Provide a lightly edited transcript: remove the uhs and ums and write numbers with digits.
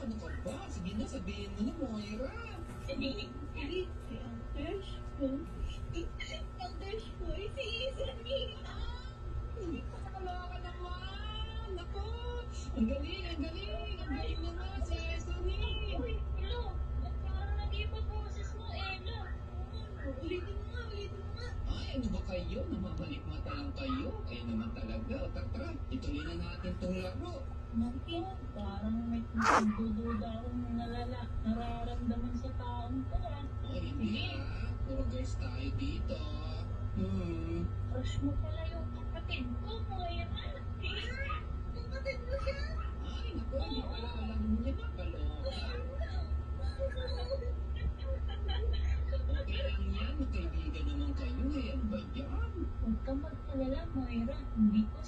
ano ka ba? Sige na, sabihin mo na, Moira. Hindi. Ang crush ko. Ang crush ko ay si Isanita. Hindi ka nakaloka naman. Naku, ang galing, ang galing. Ang galing na nga si Sunny. Uy, hello. Ba't parang nag-iba boses mo, Ella? Ulitin mo nga, ulitin mo nga. Ay, ano ba kayo? Namabalik mata lang kayo. Kayo naman talaga. O tatra, ituloy na natin itong laro. Naku, parang may dududa akong nararamdaman sa taong to, ah. Ay, hindi ah. Puro girls tayo dito. Crush mo pala yung kapatid ko, Moira. Kapatid mo siya? Ay, naku, hindi pala alam mo niya na kaloka. Okay lang yan. Magkaibigan naman kayo. Ayan ba yan? Huwag ka mag-alala, Moira. Hindi ko